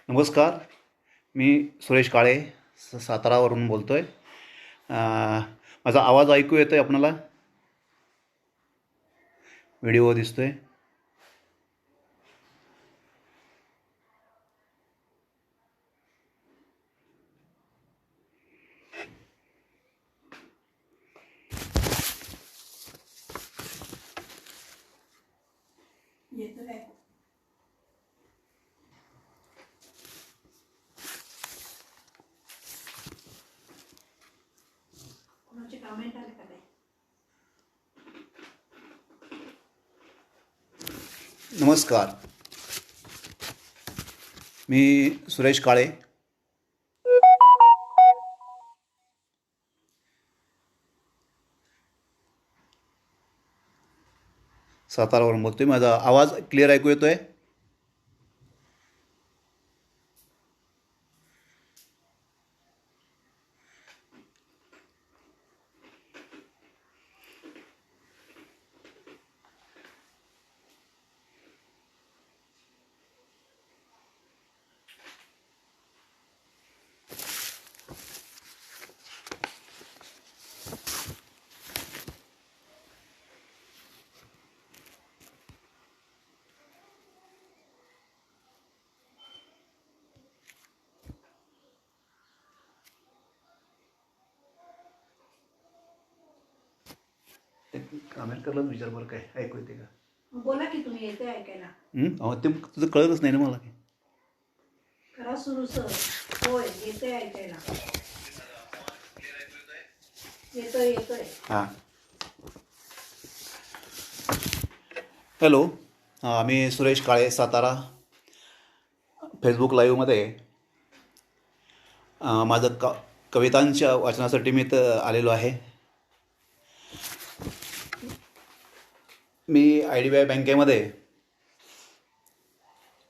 नमस्कार. मी सुरेश काळे सातारावरून बोलतो आहे. माझा आवाज ऐकू येतो आहे आपणाला? व्हिडिओ दिसतो आहे? नमस्कार. मी सुरेश काळे सातारावरून बोलतो आहे. माझा आवाज क्लिअर ऐकू येतो आहे? कमेंट करलं विचार बरं, काय ऐकू येते का? बोला की तुम्ही, येते ऐकायला. अहो, ते तुझं कळतच नाही ना मला. करा सुरू सर. होय, येते ऐकायला. येतोय येतोय. हां, हॅलो. मी सुरेश काळे, सातारा. फेसबुक लाईव्हमध्ये माझं कवितांच्या वाचनासाठी मी इथं आलेलो आहे. मी IDBI बँकेमध्ये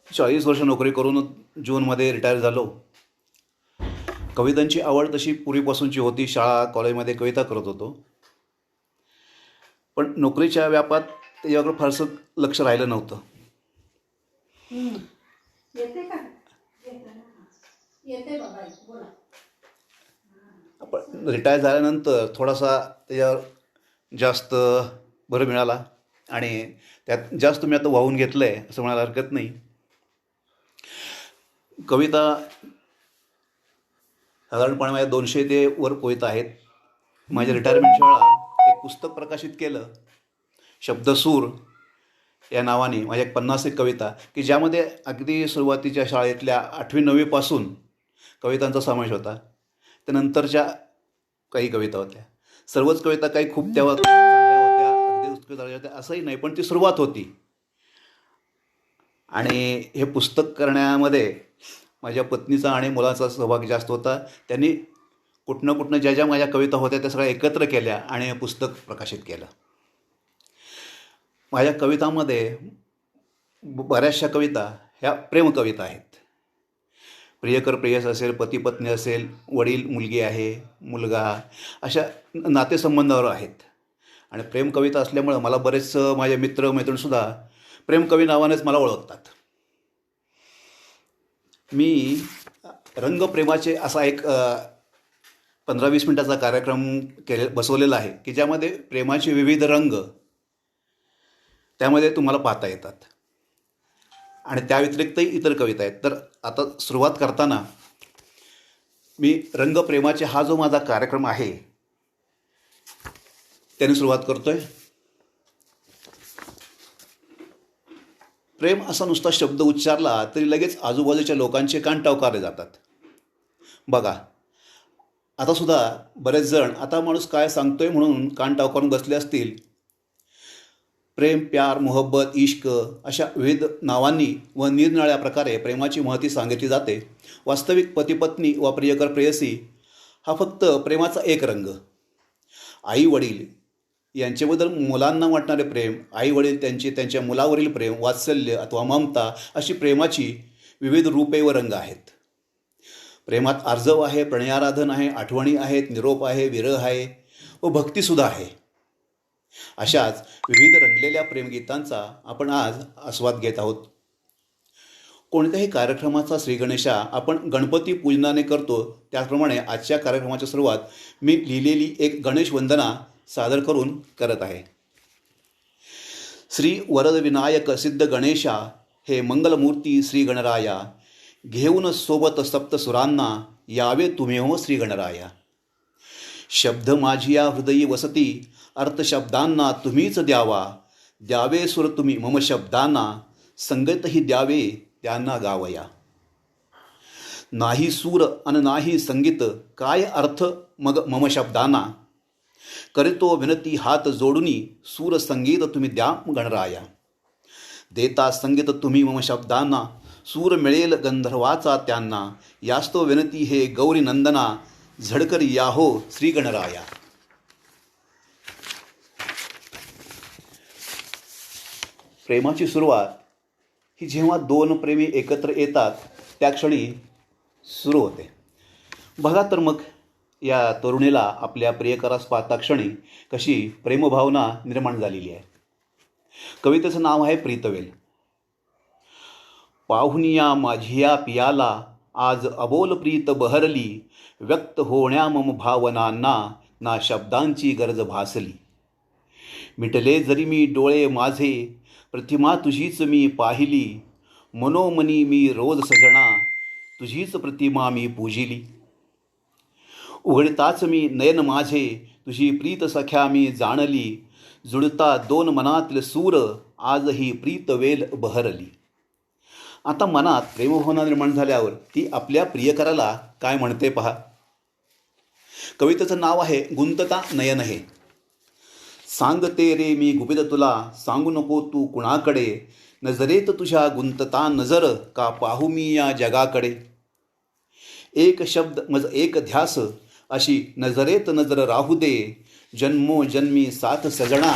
40 वर्ष नोकरी करून जूनमध्ये रिटायर झालो. कवितांची आवड तशी पूर्वीपासूनची होती. शाळा कॉलेजमध्ये कविता करत होतो, पण नोकरीच्या व्यापात त्याच्याकडे फारसं लक्ष राहिलं नव्हतं. येते का? येते बाबा, बोला. पण रिटायर झाल्यानंतर थोडासा त्याच्यावर जास्त भर मिळाला आणि त्यात जास्त मी आता वाहून घेतलं आहे असं म्हणायला हरकत नाही. कविता साधारणपणे माझ्या 200 ते वर कविता आहेत. माझ्या रिटायरमेंटच्या वेळा एक पुस्तक प्रकाशित केलं, शब्दसूर या नावाने. माझ्या 50 एक कविता, की ज्यामध्ये अगदी सुरुवातीच्या शाळेतल्या 8वी-9वी पासून कवितांचा समावेश होता. त्यानंतरच्या काही कविता होत्या. सर्वच कविता काही खूप तेव्हा चांगल्या होत्या, अगदी उत्कृष्ट होत्या असंही नाही, पण ती सुरुवात होती. आणि हे पुस्तक करण्यामध्ये माझ्या पत्नीचा आणि मुलाचा सहभाग जास्त होता. त्यांनी कुठनं ज्या ज्या माझ्या कविता होत्या त्या सगळ्या एकत्र केल्या आणि हे पुस्तक प्रकाशित केलं. माझ्या कवितांमध्ये बऱ्याचशा कविता ह्या प्रेमकविता आहेत. प्रियकर प्रेयस असेल, पती पत्नी असेल, वडील मुलगी आहे, मुलगा, अशा नातेसंबंधावर आहेत. आणि प्रेमकविता असल्यामुळं मला बरेच माझे मित्र मैत्रिणीसुद्धा प्रेमकवी नावानेच मला ओळखतात. मी रंगप्रेमाचे असा एक 15-20 मिनटाचा कार्यक्रम बसवलेला आहे, की ज्यामध्ये प्रेमाचे विविध रंग त्यामध्ये तुम्हाला पाहता येतात. आणि त्या व्यतिरिक्तही इतर कविता आहेत. तर आता सुरुवात करताना मी रंगप्रेमाचे हा जो माझा कार्यक्रम आहे त्याने सुरुवात करतोय. प्रेम असा नुसता शब्द उच्चारला तरी लगेच आजूबाजूच्या लोकांचे कान टवकारले जातात. बघा, आता सुद्धा बरेच जण आता माणूस काय सांगतोय म्हणून कान टवकारून बसले असतील. प्रेम, प्यार, मोहब्बत, इश्क अशा विविध नावांनी व निरनिराळ्या प्रकारे प्रेमाची महती सांगितली जाते. वास्तविक पतीपत्नी व प्रियकर प्रेयसी हा फक्त प्रेमाचा एक रंग. आई वडील यांच्याबद्दल मुलांना वाटणारे प्रेम, आई वडील त्यांच्या मुलावरील प्रेम, वात्सल्य अथवा ममता अशी प्रेमाची विविध रूपे व रंग आहेत. प्रेमात आर्जव आहे, प्रणयाराधन आहे, आठवणी आहेत, निरोप आहे, विरह आहे व भक्तीसुद्धा आहे. अशाच विविध रंगलेल्या प्रेमगीतांचा आपण आज आस्वाद घेत आहोत. कोणत्याही कार्यक्रमाचा श्रीगणेशा आपण गणपती पूजनाने करतो, त्याचप्रमाणे आजच्या कार्यक्रमाची सुरुवात मी लिहिलेली एक गणेश वंदना सादर करून करत आहे. श्री वरद विनायक सिद्ध गणेशा, हे मंगलमूर्ती श्री गणराया, घेऊन सोबत सप्तसुरांना, यावे तुम्ही हो श्री गणराया. शब्द माझिया हृदयी वसती, अर्थ शब्दांना तुम्हीच द्यावा, द्यावे सुर तुम्ही मम शब्दांना, संगतही द्यावे त्यांना गावया. नाही सूर अन नाही संगीत, काय अर्थ मग मम शब्दांना, करितो विनती हात जोडुनी, सूर संगीत तुम्ही द्या गणराया. देता संगीत तुम्ही मम शब्दांना, सूर मिळेल गंधर्वाचा त्यांना, यास्तो विनती हे गौरी नंदना, झडकरी या हो श्री गणराया. प्रेमाची सुरुवात ही जेव्हा दोन प्रेमी एकत्र येतात त्या क्षणी सुरू होते. बघा तर मग या तरुणीला आपल्या प्रियकरास पाहता क्षणी कशी प्रेमभावना निर्माण झालेली आहे. कवितेचं नाव आहे प्रीतवेल. पाहुनिया माझिया पियाला, आज अबोल प्रीत बहरली, व्यक्त होण्या मम भावनांना, ना शब्दांची गरज भासली. मिटले जरी मी डोळे माझे, प्रतिमा तुझीच मी पाहिली, मनोमनी मी रोज सजना, तुझीच प्रतिमा मी पूजिली. उघडताच मी नयन माझे, तुझी प्रीत सख्या मी जाणली, जुळता दोन मनातील सूर, आजही प्रीतवेल बहरली. आता मनात प्रेमभावना निर्माण झाल्यावर ती आपल्या प्रियकराला काय म्हणते पहा. कवितेचं नाव आहे गुंतता नयन हे. सांगते रे मी गुपित तुला, सांगू नको तू कुणाकडे, नजरेत तुझ्या गुंतता नजर, का पाहू मी या जगाकडे. एक शब्द मज एक ध्यास, अशी नजरेत नजर राहू दे, जन्मोजन्मी साथ सजना,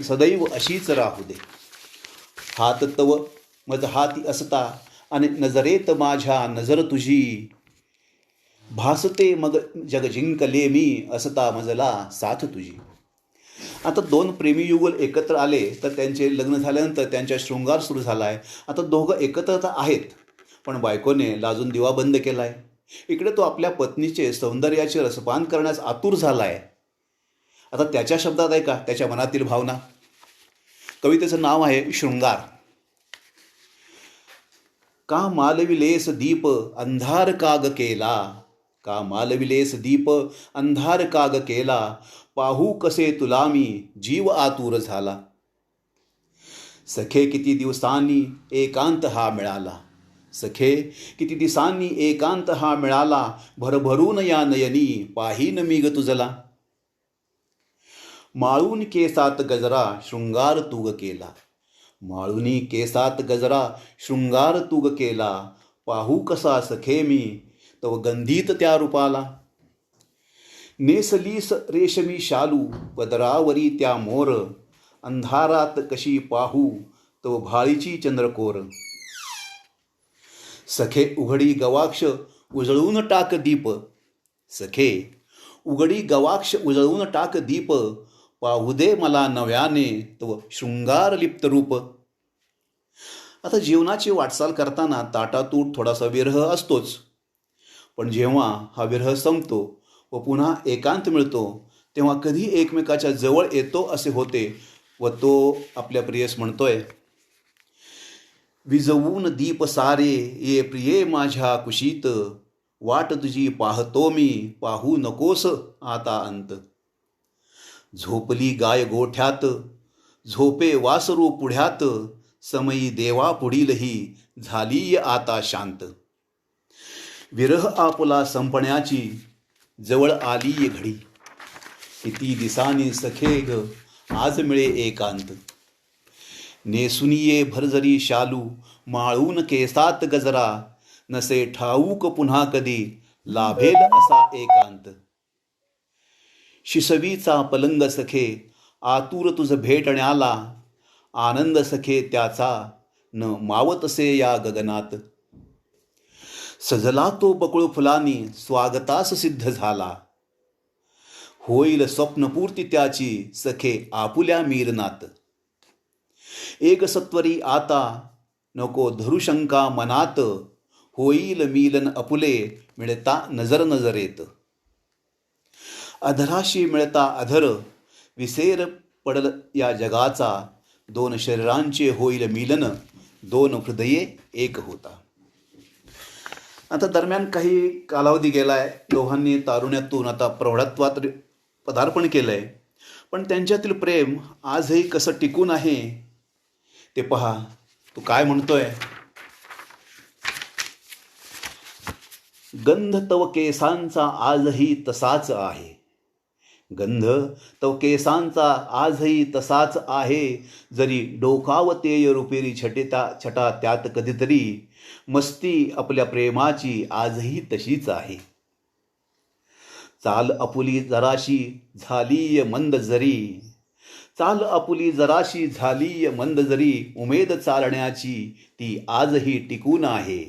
सदैव अशीच राहू दे. हात तव मज हाती असता, आणि नजरेत माझ्या नजर तुझी, भासते मग जग जिंकले मी, असता मजला साथ तुझी. आता दोन प्रेमीयुगल एकत्र आले तर त्यांचे लग्न झाल्यानंतर त्यांच्या शृंगार सुरू झाला आहे. आता दोघं एकत्र तर आहेत, पण बायकोने लाजून दिवा बंद केला आहे. इकडे तो आपल्या पत्नीचे सौंदर्याचे रसपान करण्यास आतुर झाला आहे. आता त्याच्या शब्दात आहे का त्याच्या मनातील भावना. कवितेचं नाव आहे शृंगार. का मालविलेस दीप अंधार काग केला, का मालविलेस दीप अंधार काग केला, पाहू कसे तुला मी जीव आतुर झाला. सखे किती दिवसांनी एकांत हा मिळाला, सखे किती दिवसांनी एकांत हा मिळाला, भरभरून या नयनी पाहीन मी ग तुझला. माळून केसात गजरा शृंगार तुग केला, माळुनी केसात गजरा शृंगार तुग केला, पाहू कसा सखे मी तव गंधीत त्या रूपाला. नेसलीस रेशमी शालू पदरावरी त्या मोर, अंधारात कशी पाहू तव भाळीची चंद्रकोर. सखे उघडी गवाक्ष उजळून टाक दीप, सखे उघडी गवाक्ष उजळून टाक दीप, पाहू दे मला नव्याने तव शृंगार लिप्त रूप. आता जीवनाची वाटचाल करताना ताटातूट थोडासा विरह असतोच, पण जेव्हा हा विरह संपतो व पुन्हा एकांत मिळतो तेव्हा कधी एकमेकाच्या जवळ येतो असे होते. व तो आपल्या प्रियस म्हणतोय, विजवून दीप सारे ये प्रिये माझ्या कुशीत, वाट तुझी पाहतो मी पाहू नकोस आता अंत. झोपली गाय गोठ्यात झोपे वासरू पुढ्यात, समयी देवा पुढीलही झाली आता शांत. विरह आपुला संपण्याची जवळ आली घडी, किती दिसानी सखे ग आज मिळे एकांत. नेसुनिये भरजरी शालू माळून केसात गजरा, नसे ठाऊक पुन्हा कधी लाभेल असा एकांत. शिसवीचा पलंग सखे, आतुर तुझ भेटण्याला, आनंद सखे त्याचा न मावतसे या गगनात. सजला तो बकुळ फुलानी, स्वागतास सिद्ध झाला, होईल स्वप्नपूर्ती त्याची सखे आपुल्या मिलनात. एक सत्वरी आता नको धरू शंका मनात, होईल मिलन अपुले मिळता नजर नजरेत. अधराशी मिळता अधर, विसेर पडल या जगाचा, दोन शरीरांचे होईल मिलन, दोन हृदये एक होता. आता दरम्यान काही कालावधी गेलाय, दोघांनी तारुण्यातून आता प्रौढत्वात पदार्पण केलंय, पण त्यांच्यातील प्रेम आजही कसं टिकून आहे ते पहा. तो काय म्हणतोय. गंध तव केसांचा आजही तसाच आहे, गंध तव केसांचा आजही तसाच आहे, जरी डोकावतेय रुपेरी छटा त्यात कधीतरी, मस्ती आपल्या प्रेमाची आजही तशीच आहे. चाल आपुली जराशी झालीय मंद जरी, चाल आपुली जराशी झालीय मंद जरी, उमेद चालण्याची ती आजही टिकून आहे,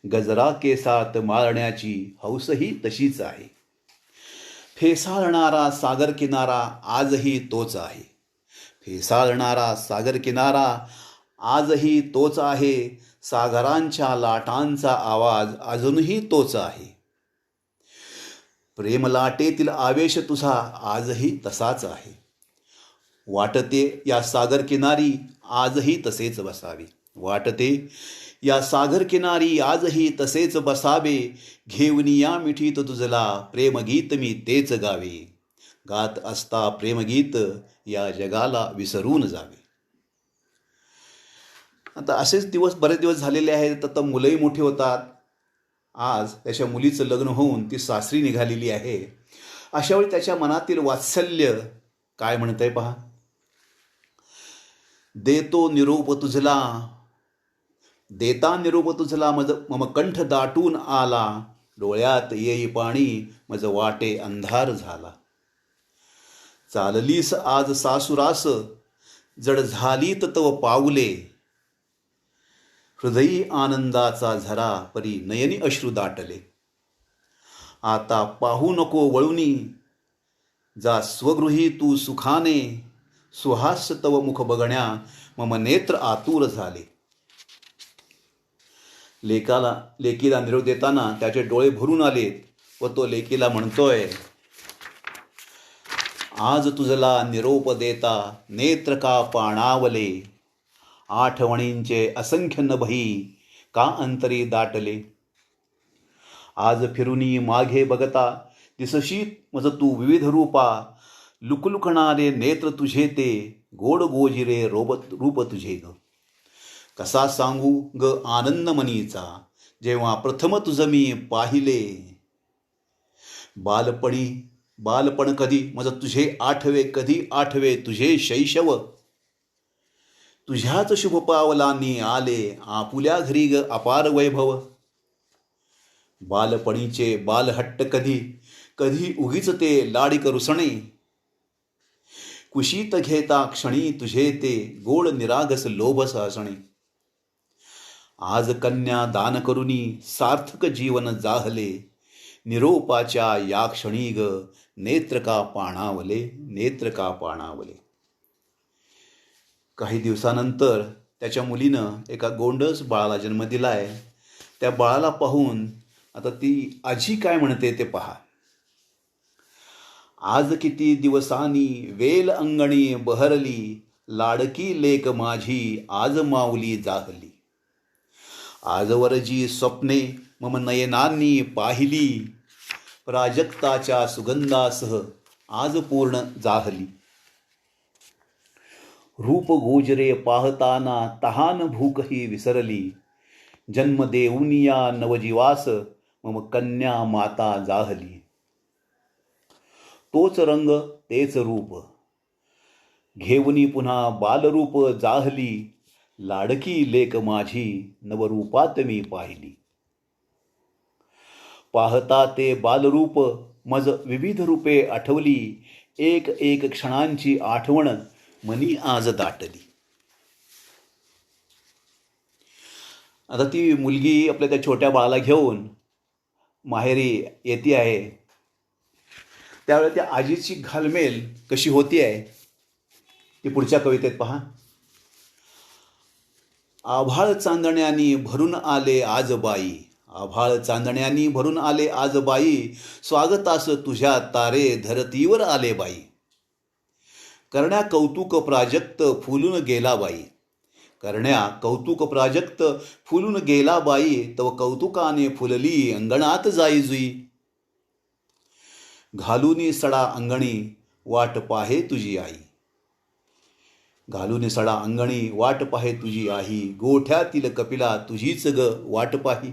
गजरा केसात माळण्याची हौसही तशीच आहे. फेसाळणारा सागर किनारा आजही तोच आहे, फेसाळणारा सागर किनारा आजही तोच आहे, सागरांच्या लाटांचा आवाज अजूनही तोच आहे. प्रेमलाटेतील आवेश तुझा आजही तसाच आहे, वाटते या सागर किनारी आजही तसेच बसावे, वाटते या सागर किनारी आजही तसेच बसावे, घेऊन या मिठीत तुझला प्रेमगीत मी तेच गावे, गात असता प्रेमगीत या जगाला विसरून जावे. आता असेच दिवस बरेच दिवस झालेले आहेत. आता मुलंही मोठी होतात. आज त्याच्या मुलीचं लग्न होऊन ती सासरी निघालेली आहे. अशा वेळी त्याच्या मनातील वात्सल्य काय म्हणतंय पहा. देतो निरोप तुझला, देता निरोप तुझला मम कंठ दाटून आला, डोळ्यात येई पाणी मज वाटे अंधार झाला. चाललीस आज सासुरास, जड झालीत तव पाऊले, हृदयी आनंदाचा झरा परी नयनी अश्रू दाटले. आता पाहू नको वळुनी, जा स्वगृही तू सुखाने, सुहास तव मुख बघण्या मम नेत्र आतुर झाले. लेकीला निरोप देताना त्याचे डोळे भरून आलेत व तो लेकीला म्हणतोय, आज तुझला निरोप देता नेत्र का पाणावले, आठवणींचे असंख्य नभई का अंतरी दाटले. आज फिरुनी मागे बघता दिसशी मज तू विविध रूपा, लुकलुकणारे नेत्र तुझे ते गोड गोजिरे रूप तुझे ग. कसा सांगू ग आनंद मनीचा, जेव्हा प्रथम तुझ मी पाहिले. बालपण कधी मज तुझे आठवे, कधी आठवे तुझे शैशव. तुझ्याच शुभ पावलांनी आले आपुल्या घरी ग अपार वैभव. बालपणीचे बालहट्ट कधी कधी उगीच ते लाडिक रुसणे. कुशीत घेता क्षणी तुझे ते गोड निरागस लोभस हसणे. आज कन्या दान करुनी सार्थक जीवन जाहले, निरोपाच्या या क्षणी ग नेत्र का पाणावले, नेत्र का पाणावले. काही दिवसानंतर त्याच्या मुलीनं एका गोंडस बाळाला जन्म दिलाय. त्या बाळाला पाहून आता ती आजी काय म्हणते ते पहा. आज किती दिवसांनी वेल अंगणी बहरली, लाडकी लेक माझी आज माऊली जाहली. आजवर जी स्वप्ने मम नयनांनी पाहिली, प्राजक्ताच्या सुगंधासह आज पूर्ण जाहली. रूप गोजरे पाहताना तहान भूकही विसरली, जन्म देऊनिया नवजीवास मम कन्या माता जाहली. तोच रंग तेच रूप घेऊनी पुन्हा बालरूप जाहली, लाडकी लेक माझी नवरूपात मी पाहिली. पाहता ते बालरूप मज विविध रूपे आठवली, एक एक क्षणांची आठवण मनी आज दाटली. आता ती मुलगी आपल्या त्या छोट्या बाळाला घेऊन माहेरी येते आहे. त्यावेळेला त्या आजीची घालमेल कशी होती आहे ती पुढच्या कवितेत पहा. आभाळ चांदण्यानी भरून आले आज बाई, आभाळ चांदण्यानी भरून आले आज बाई, स्वागतास तुझ्या तारे धरतीवर आले बाई. करण्या कौतुक प्राजक्त फुलून गेला बाई, करण्या कौतुक प्राजक्त फुलून गेला बाई, तव कौतुकाने फुलली अंगणात जाई जुई. घालूनी सडा अंगणी वाट पाहे तुझी आई, घालून सडा अंगणी वाट पाहे तुझी आई, गोठ्यातील कपिला तुझीच ग वाट पाही.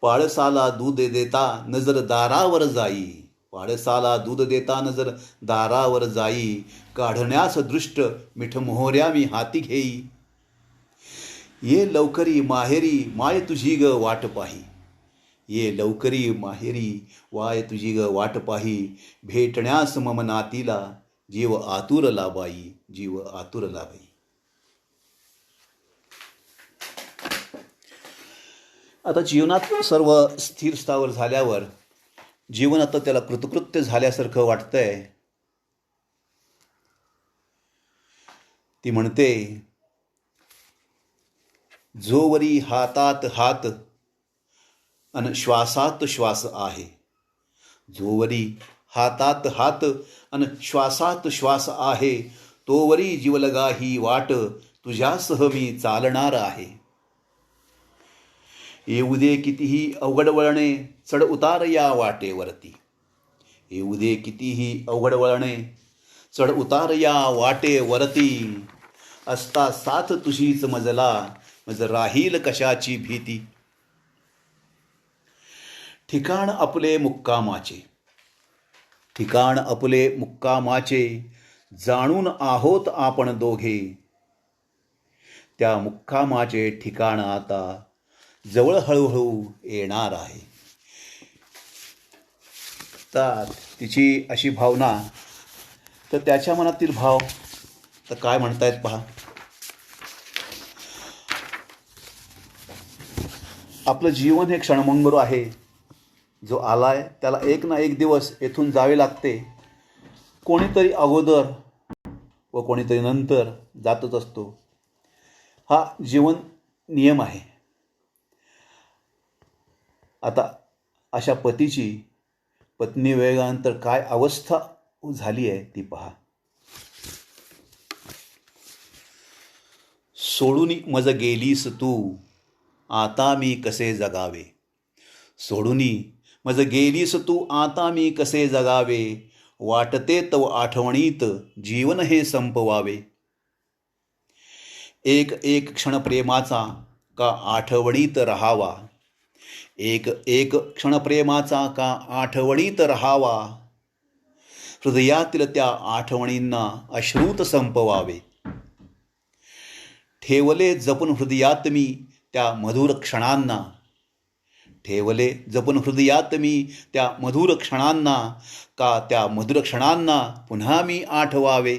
पाळसाला दूध देता नजर दारावर जाई, पाळसाला दूध देता नजर दारावर जाई, काढण्यास दृष्ट मिठ मोहऱ्या मी हाती घेई. ये लवकरी माहेरी माय तुझी ग वाट पाही, ये लवकरी माहेरी वाय तुझी ग वाट पाही, भेटण्यास मम नातीला जीव आतुरला बाई, जीव आतुरला बाई. आता जीवनात सर्व स्थिर स्थावर झाल्यावर जीवन आता त्याला कृतकृत्य झाल्यासारखं वाटतंय. ती म्हणते, जोवरी हातात हात अन श्वासात श्वास आहे, जोवरी हातात हात अन श्वासात श्वास आहे, तोवरी जीवलगा ही वाट तुझ्यासह मी चालणार आहे. येऊ दे कितीही अवघड वळणे चढ उतार या वाटेवरती, येऊ दे कितीही अवघड वळणे चढ उतार या वाटेवरती, असता साथ तुझीच मजला मज राहील कशाची भीती. ठिकाण आपले मुक्कामाचे, ठिकाण आपले मुक्कामाचे, जाणून आहोत आपण दोघे, त्या मुक्कामाचे ठिकाण आता जवळ हळूहळू येणार आहे. तर तिची अशी भावना, तर त्याच्या मनातील भाव तर काय म्हणतायत पहा. आपलं जीवन हे क्षणभंगुर आहे, जो आलाय त्याला एक ना एक दिवस येथून जावे लागते. कोणीतरी अगोदर व कोणीतरी नंतर जातच असतो. हा जीवन नियम आहे. आता अशा पतीची पत्नी वेळानंतर काय अवस्था झाली आहे ती पहा. सोडून मज गेलीस तू आता मी कसे जगावे, सोडूनी मज गेलीस तू आता मी कसे जगावे, वाटते तव आठवणीत जीवन हे संपवावे. एक एक क्षण प्रेमाचा का आठवणीत राहावा, एक एक क्षण प्रेमाचा का आठवणीत राहावा, हृदयातील त्या आठवणींना अश्रूत संपवावे. ठेवले जपून हृदयात मी त्या मधुर क्षणांना, ठेवले जपून हृदयात मी त्या मधुर क्षणांना, का त्या मधुर क्षणांना पुन्हा मी आठवावे.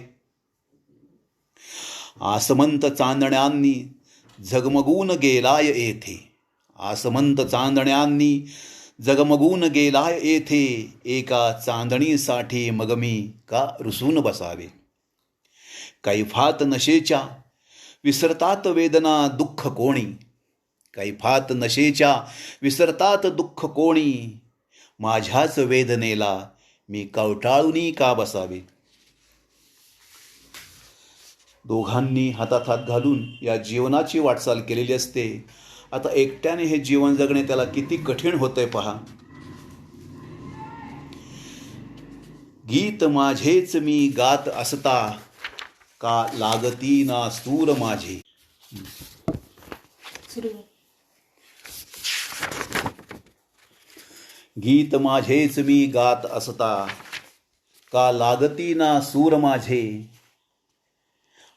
आसमंत चांदण्यांनी झगमगून गेलाय येथे, आसमंत चांदण्यांनी जगमगून गेलाय येथे, एका चांदणीसाठी मग मी का रुसून बसावे. कैफात नशेच्या विसरतात वेदना दुःख कोणी, कैफात नशेच्या विसरतात दुःख कोणी, माझ्याच वेदनेला मी कवटाळूनी का बसावे. दोघांनी हातात हात घालून या जीवनाची वाटचाल केलेली असते. आता एकट्याने हे जीवन जगणे त्याला किती कठीण होतंय पहा. गीत माझेच मी गात असता का लागती ना सूर माझे, गीत माझेच मी गात असता का लागती ना सूर माझे,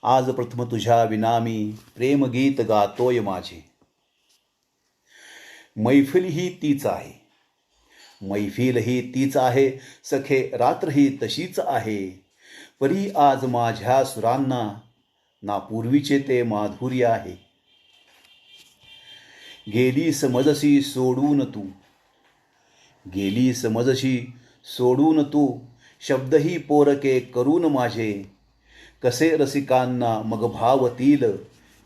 आज प्रथम तुझ्या विना मी प्रेम गीत गातोय माझे. मैफिल ही तीच आहे, मैफिलही तीच आहे, सखे रात्रही तशीच आहे. परी आज माझ्या सुरांना ना पूर्वीचे ते माधुर्य आहे. गेली समजशी सोडून तू, गेली समजशी सोडून तू, शब्दही पोरके करून माझे. कसे रसिकांना मग भावतील,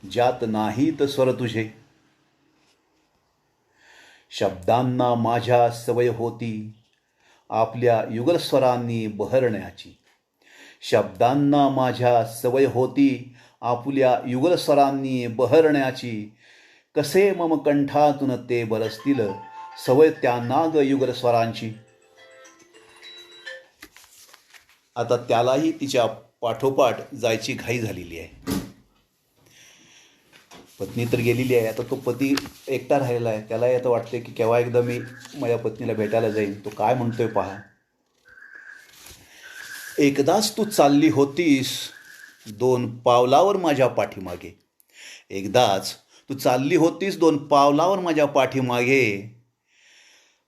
ज्यात नाहीत स्वर तुझे. शब्दांना माझ्या सवय होती, आपल्या युगलस्वरांनी बहरण्याची. शब्दांना माझ्या सवय होती, आपल्या युगलस्वरांनी बहरण्याची. कसे मम कंठातून ते बरसतील, सवय त्यांना ग युगलस्वरांची. आता त्यालाही तिच्या पाठोपाठ जायची घाई झालेली आहे. पत्नी तर गेलेली आहे. आता तो पती एकटा राहिलेला आहे. त्यालाही आता वाटते की केव्हा एकदा मी माझ्या पत्नीला भेटायला जाईन. तो काय म्हणतोय पहा. एकदाच तू चालली होतीस 2 पावलावर माझ्या पाठीमागे. एकदाच तू चालली होतीस 2 पावलावर माझ्या पाठीमागे.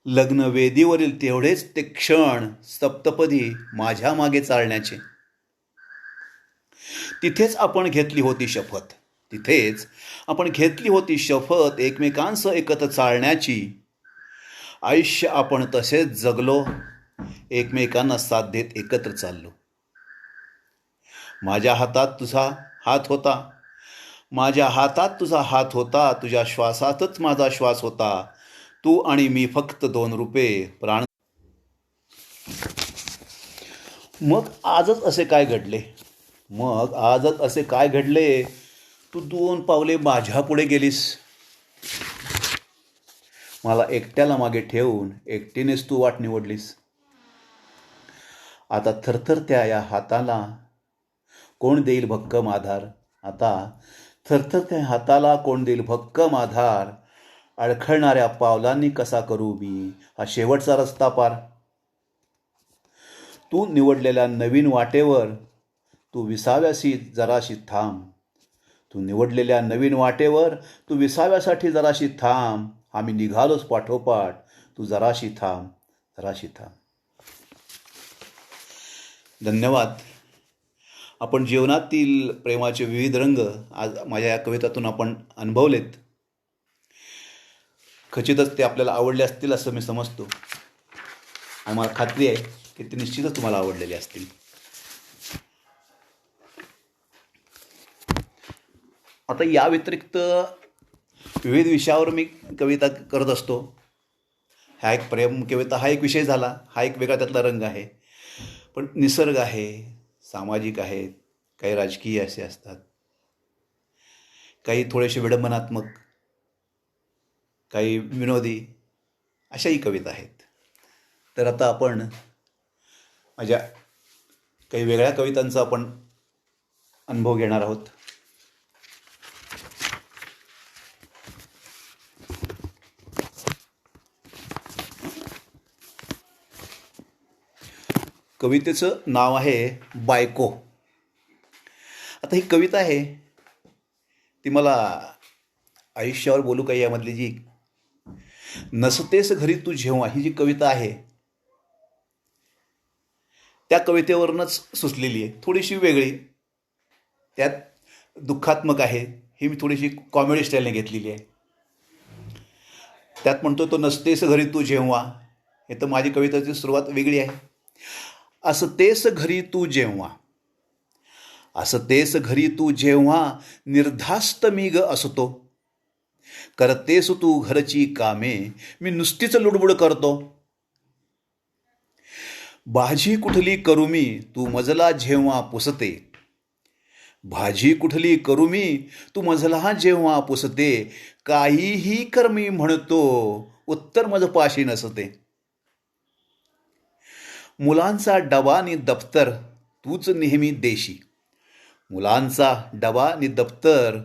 लग्नवेदीवरील तेवढेच ते क्षण सप्तपदी माझ्या मागे चालण्याचे. तिथेच आपण घेतली होती शपथ, तिथेच आपण घेतली होती शपथ एकमेकांसह एकत्र चालण्याची. आयुष्य आपण तसेच जगलो, एकमेकांना साथ देत एकत्र चाललो. माझ्या हातात तुझा हात होता, माझ्या हातात तुझा हात होता, तुझ्या श्वासातच माझा श्वास होता. तू आणि मी फक्त 2 रूपे प्राण. मग आजच असे काय घडले, मग आजच असे काय घडले. तू 2 पावले माझ्या पुढे गेलीस. मला एकट्याला मागे ठेवून एकटीनेच तू वाट निवडलीस. आता थरथरत्या या हाताला कोण देईल भक्कम आधार. आता थरथरत्या हाताला कोण देईल भक्कम आधार. अडखळणाऱ्या पावलांनी कसा करू मी हा शेवटचा रस्ता पार. तू निवडलेल्या नवीन वाटेवर तू विसाव्याशी जराशी थांब. तू निवडलेल्या नवीन वाटेवर तू विसाव्यासाठी जराशी थांब. आम्ही निघालोच पाठोपाठ, तू जराशी थांब, जराशी थांब. धन्यवाद. आपण जीवनातील प्रेमाचे विविध रंग आज माझ्या या कवितातून आपण अनुभवलेत. खचितच ते आपल्याला आवडले असतील असं मी समजतो आणि मला खात्री आहे की ते निश्चितच तुम्हाला आवडलेले असतील. आता या व्यतिरिक्त विविध विषयावर मी कविता करत असतो. हा एक प्रेम कविता हा एक विषय झाला, हा एक वेगळा त्यातला रंग आहे. पण निसर्ग आहे, सामाजिक आहेत, काही राजकीय असे असतात, काही थोडेसे विडंबनात्मक, काही विनोदी, अशाही कविता आहेत. तर आता आपण माझ्या काही वेगळ्या कवितांचा आपण अनुभव घेणार आहोत. कवितेचं नाव आहे बायको. आता ही कविता आहे ती मला आयुष्यावर बोलू का यामधली जी नसतेस घरी तू जेव्हा ही जी कविता आहे त्या कवितेवरूनच सुचलेली आहे. थोडीशी वेगळी, त्यात दुःखात्मक आहे. ही मी थोडीशी कॉमेडी स्टाईलने घेतलेली आहे. त्यात म्हणतो तो नसतेस घरी तू जेव्हा. हे तर माझी कवितेची सुरुवात वेगळी आहे. असतेस घरी तू जेव्हा, असतेस घरी तू जेव्हा, निर्धास्त मी ग असतो. करतेस तू घरची कामे, मी नुसतीच लुडबुड करतो. भाजी कुठली करू मी, तू मजला जेव्हा पुसते. भाजी कुठली करू मी, तू मजला जेव्हा पुसते. काहीही कर मी म्हणतो, उत्तर मज पाशी नसते. मुलांचा डबा नि दप्तर तूच नेहमी देशी. मुलांचा डबा नि दप्तर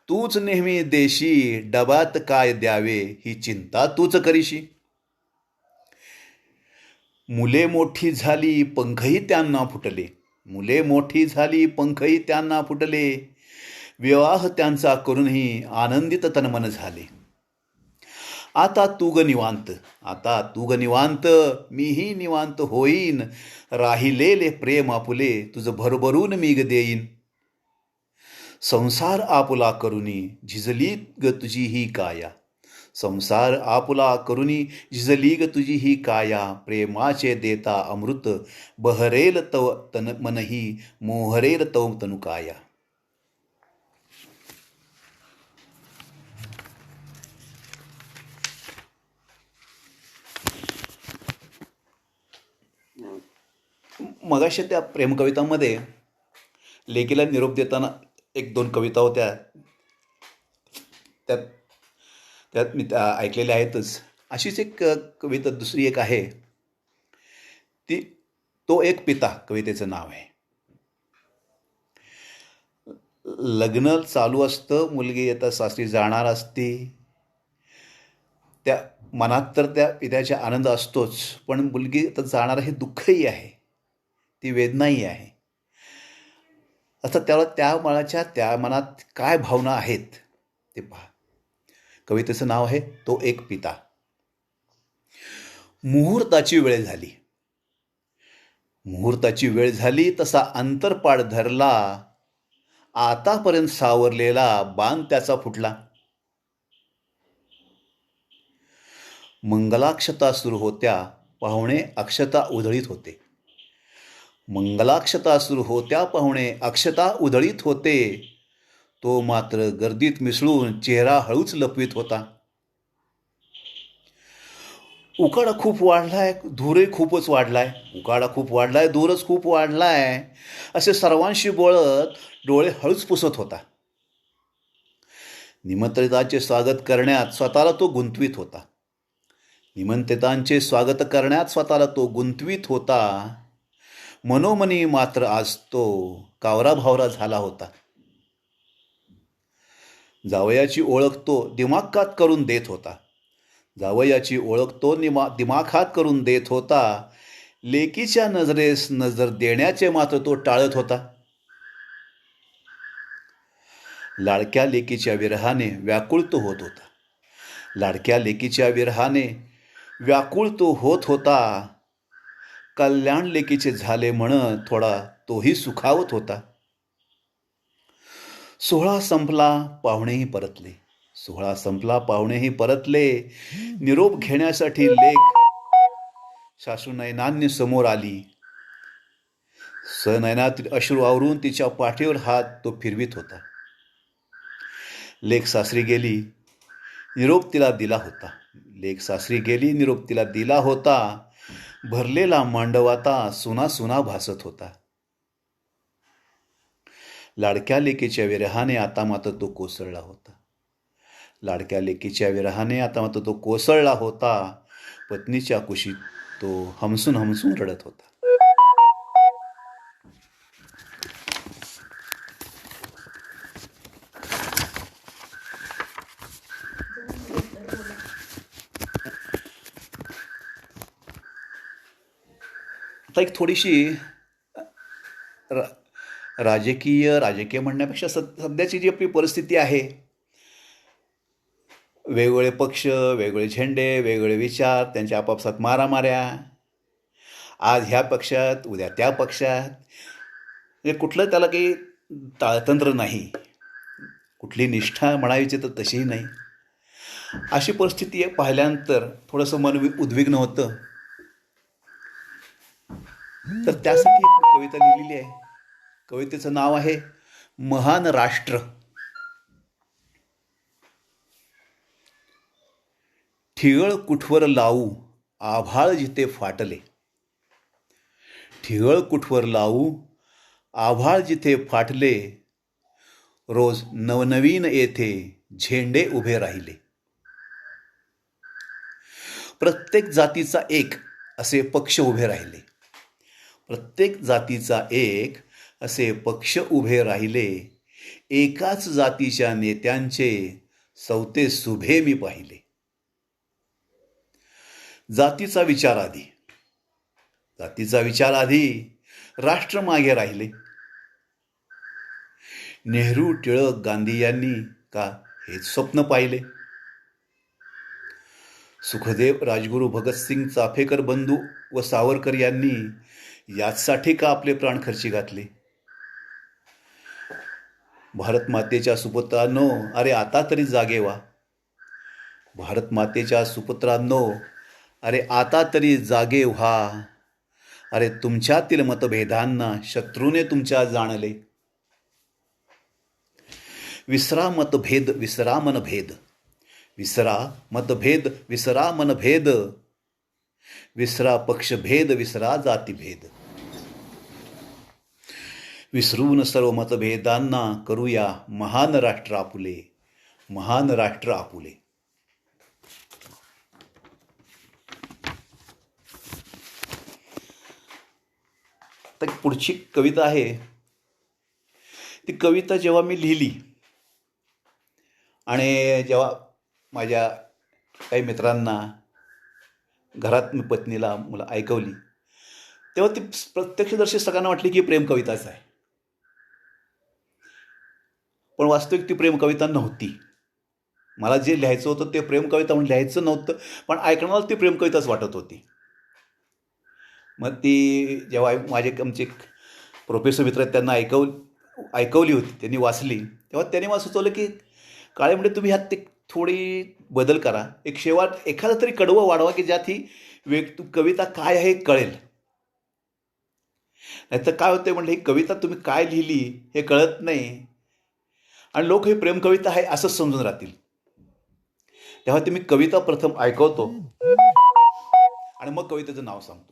तूच नेहमी देशी. डब्यात काय द्यावे ही चिंता तूच करीशी. मुले मोठी झाली पंखही त्यांना फुटले. मुले मोठी झाली पंखही त्यांना फुटले. विवाह त्यांचा करूनही आनंदित तनमन झाले. आता तू ग निवांत, आता तू ग निवांत, मीही निवांत होईन, राहिलेले प्रेम आपुले तुझं भरभरून मी ग देईन. संसार आपुला करुनी झिजली ग तुझी ही काया, संसार आपुला करुनी झिजली ग तुझी ही काया, प्रेमाचे देता अमृत बहरेल तव तन मनही, मोहरेल तव तनु काया. मगाशी त्या प्रेमकवितांमध्ये लेकीला निरोप देताना एक दोन कविता होत्या, त्यात त्यात मी त्या ऐकलेल्या आहेतच. अशीच एक कविता दुसरी एक आहे, ती तो एक पिता कवितेचं नाव आहे. लग्न चालू असतं, मुलगी येता सासरी जाणार असते, त्या मनात तर त्या पित्याचा आनंद असतोच, पण मुलगी तर जाणार हे दुःखही आहे, ती वेदनाही आहे. आता त्याला त्या मनाच्या त्या मनात काय भावना आहेत ते पहा. कवितेचं नाव आहे तो एक पिता. मुहूर्ताची वेळ झाली, मुहूर्ताची वेळ झाली, तसा अंतरपाड धरला, आतापर्यंत सावरलेला बाण त्याचा फुटला. मंगलाक्षता सुरू होत्या, पाहुणे अक्षता उधळीत होते, मंगलाक्षता सुरू होत्या, पाहुणे अक्षता उधळीत होते, तो मात्र गर्दीत मिसळून चेहरा हळूच लपवीत होता. उकाडा खूप वाढलाय, धूरही खूपच वाढलाय, उकाडा खूप वाढलाय, धूरच खूप वाढलाय, असे सर्वांशी बोलत डोळे हळूच पुसत होता. निमंत्रितांचे स्वागत करण्यात स्वतःला तो गुंतवीत होता, निमंत्रितांचे स्वागत करण्यात स्वतःला तो गुंतवीत होता. मनोमनी मात्र आज तो कावरा भावरा झाला होता. जावयाची ओळख तो दिमाखात करून देत होता, जावयाची ओळख तो दिमाखात करून देत होता. लेकीच्या नजरेस नजर देण्याचे मात्र तो टाळत होता. लाडक्या लेकीच्या विरहाने व्याकुळ तो होत होता, लाडक्या लेकीच्या विरहाने व्याकुळ तो होत होता. कल्याण लेकीचे झाले म्हणत थोडा तोही सुखावत होता. सोहळा संपला, पाहुणेही परतले, सोहळा संपला, पाहुणेही परतले. निरोप घेण्यासाठी लेक सासू नयनांनी समोर आली, सनयनातील अश्रू आवरून तिच्या पाठीवर हात तो फिरवीत होता. लेक सासरी गेली, निरोप तिला दिला होता, लेक सासरी गेली, निरोप तिला दिला होता. भरलेला मांडव आता सुना सुना भासत होता. लाडक्या लेकीच्या विरहाने आता मात्र तो कोसळला होता, लाडक्या लेकीच्या विरहाने आता मात्र तो कोसळला होता. पत्नीच्या कुशीत तो हमसून हमसून रडत होता. आता एक थोडीशी राजकीय म्हणण्यापेक्षा सध्याची जी आपली परिस्थिती आहे, वेगवेगळे पक्ष, वेगवेगळे झेंडे, वेगवेगळे विचार, त्यांच्या आपापसात मारामाऱ्या, आज ह्या पक्षात उद्या त्या पक्षात, म्हणजे कुठलं त्याला काही ताळतंत्र नाही, कुठली निष्ठा म्हणायची तर तशीही नाही. अशी परिस्थिती पाहिल्यानंतर थोडंसं मन उद्विग्न होतं. तर त्यासाठी एक कविता लिहिलेली आहे. कवितेचं नाव आहे महान राष्ट्र. ठिगळ कुठवर लावू आभाळ जिथे फाटले, ठिगळ कुठवर लावू आभाळ जिथे फाटले, रोज नवनवीन येथे झेंडे उभे राहिले. प्रत्येक जातीचा एक असे पक्ष उभे राहिले, प्रत्येक जातीचा एक असे पक्ष उभे राहिले. एकाच जातीच्या नेत्यांचे सौते सुभे मी पाहिले. जातीचा विचार आधी, जातीचा विचार आधी, राष्ट्र मागे राहिले. नेहरू, टिळक, गांधी यांनी का हेच स्वप्न पाहिले. सुखदेव, राजगुरू भगतसिंग, चाफेकर बंधू व सावरकर यांनी याचसाठी का आपले प्राण खर्ची घातले? भारत मातेच्या सुपुत्रांनो, अरे आता तरी जागे व्हा. भारत मातेच्या सुपुत्रांनो, अरे आता तरी जागे व्हा. अरे तुमच्यातील मतभेदांना शत्रूने तुमच्या जाणले. विसरा मतभेद, विसरा मनभेद. विसरा मतभेद, विसरा मनभेद. विसरा पक्षभेद, विसरा जातीभेद. विसरून सर्व मतभेदांना करूया महान राष्ट्र आपुले, महान राष्ट्र आपुले. तर पुढची कविता आहे. ती कविता जेव्हा मी लिहिली आणि जेव्हा माझ्या काही मित्रांना, घरात मी पत्नीला, मुला ऐकवली, तेव्हा ती प्रत्यक्षदर्शी सगळ्यांना वाटली की प्रेम कविताच आहे. पण वास्तविक ती प्रेम कविता नव्हती. मला जे लिहायचं होतं ते प्रेम कविता म्हणून लिहायचं नव्हतं, पण ऐकण्याला ती प्रेम कविताच वाटत होती. मग ती जेव्हा आमचे प्रोफेसर मित्र आहेत त्यांना ऐकवली होती, त्यांनी वाचली, तेव्हा त्यांनी मला सुचवलं की काळे म्हणजे तुम्ही ह्यात ते थोडी बदल करा. एक शेवट एखादा तरी कडवं वाढवा की ज्यात ही कविता काय आहे कळेल. नाहीतर काय होतं म्हणजे ही कविता तुम्ही काय लिहिली हे कळत नाही आणि लोक ही प्रेम कविता आहे असंच समजून राहतील. तेव्हा ते मी कविता प्रथम ऐकवतो आणि मग कवितेचं नाव सांगतो.